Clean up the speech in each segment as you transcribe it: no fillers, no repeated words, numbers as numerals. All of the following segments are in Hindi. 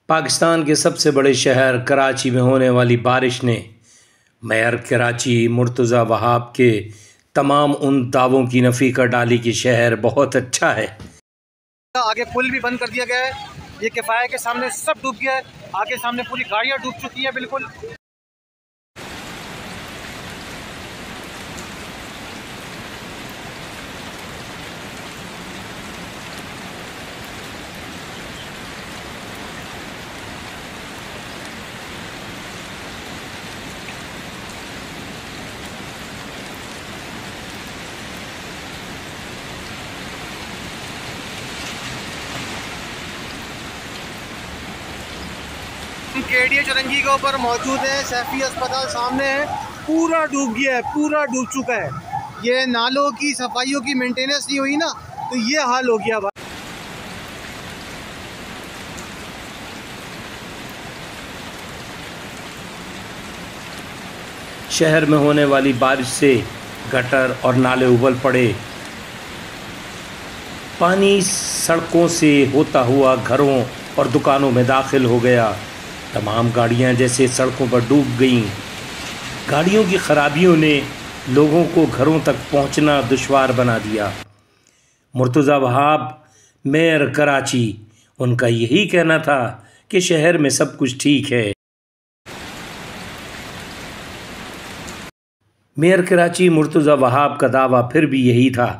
पाकिस्तान के सबसे बड़े शहर कराची में होने वाली बारिश ने मेयर कराची मुर्तज़ा वहाब के तमाम उन दावों की नफ़ी कर डाली कि शहर बहुत अच्छा है। आगे पुल भी बंद कर दिया गया है। ये किफ़ाया के सामने सब डूब गया है। आगे सामने पूरी गाड़ियाँ डूब चुकी है बिल्कुल। केडीए चौरंगी के ऊपर मौजूद है। सैफी अस्पताल सामने है। पूरा डूब गया है, पूरा डूब चुका है। ये नालों की सफाइयों की मेंटेनेंस नहीं हुई ना, तो ये हाल हो गया। शहर में होने वाली बारिश से गटर और नाले उबल पड़े। पानी सड़कों से होता हुआ घरों और दुकानों में दाखिल हो गया। तमाम गाड़ियां जैसे सड़कों पर डूब गईं। गाड़ियों की खराबियों ने लोगों को घरों तक पहुंचना दुश्वार बना दिया। मुर्तज़ा वहाब मेयर कराची, उनका यही कहना था कि शहर में सब कुछ ठीक है। मेयर कराची मुर्तज़ा वहाब का दावा फिर भी यही था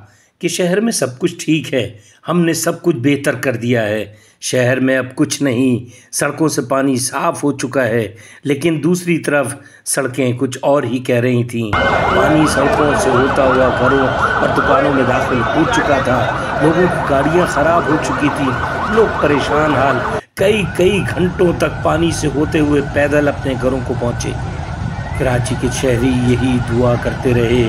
कि शहर में सब कुछ ठीक है, हमने सब कुछ बेहतर कर दिया है, शहर में अब कुछ नहीं, सड़कों से पानी साफ़ हो चुका है। लेकिन दूसरी तरफ सड़कें कुछ और ही कह रही थीं। पानी सड़कों से होता हुआ घरों और दुकानों में दाखिल हो चुका था। लोगों की गाड़ियां ख़राब हो चुकी थी। लोग परेशान हाल कई घंटों तक पानी से होते हुए पैदल अपने घरों को पहुँचे। कराची के शहरी यही दुआ करते रहे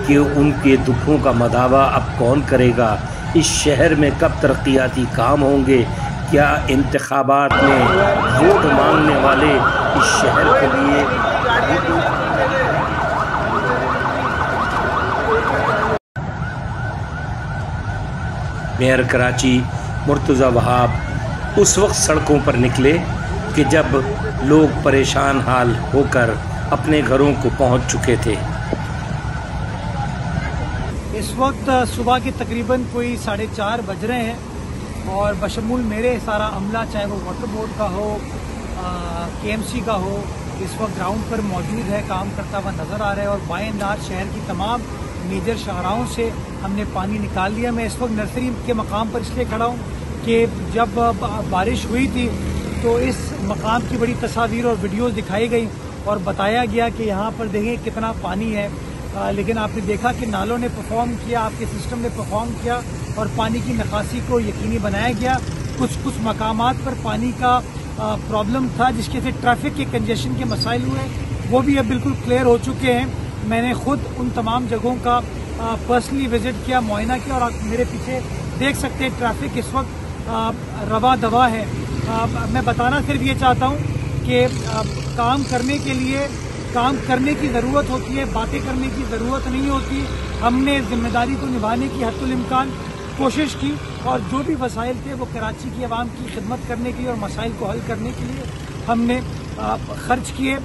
कि उनके दुखों का मदावा अब कौन करेगा। इस शहर में कब तरक्याती काम होंगे? क्या इंतखाबात में वोट मांगने वाले इस शहर के लिए मेयर कराची मुर्तज़ा वहाब उस वक्त सड़कों पर निकले कि जब लोग परेशान हाल होकर अपने घरों को पहुंच चुके थे। इस वक्त सुबह के तकरीबन कोई 4:30 बज रहे हैं और बशमूल मेरे सारा अमला, चाहे वो वाटर बोर्ड का हो, केएमसी का हो, इस वक्त ग्राउंड पर मौजूद है, काम करता हुआ नज़र आ रहा है। और बाएंदार शहर की तमाम मेजर शाहराहों से हमने पानी निकाल लिया। मैं इस वक्त नर्सरी के मकाम पर इसलिए खड़ा हूँ कि जब बारिश हुई थी तो इस मकाम की बड़ी तस्वीर और वीडियोज़ दिखाई गई और बताया गया कि यहाँ पर देखें कितना पानी है। लेकिन आपने देखा कि नालों ने परफॉर्म किया, आपके सिस्टम ने परफॉर्म किया और पानी की निकासी को यकीनी बनाया गया। कुछ मकामात पर पानी का प्रॉब्लम था जिसके से ट्रैफिक के कंजेशन के मसाइल हुए, वो भी अब बिल्कुल क्लियर हो चुके हैं। मैंने खुद उन तमाम जगहों का पर्सनली विजिट किया, मुआयना किया और आप मेरे पीछे देख सकते हैं ट्रैफिक इस वक्त रवा दवा है। मैं बताना सिर्फ ये चाहता हूँ कि काम करने के लिए काम करने की ज़रूरत होती है, बातें करने की ज़रूरत नहीं होती। हमने जिम्मेदारी को निभाने की हद्दुल इम्कान कोशिश की और जो भी वसाइल थे वो कराची की आवाम की खिदमत करने के लिए और मसाइल को हल करने के लिए हमने खर्च किए।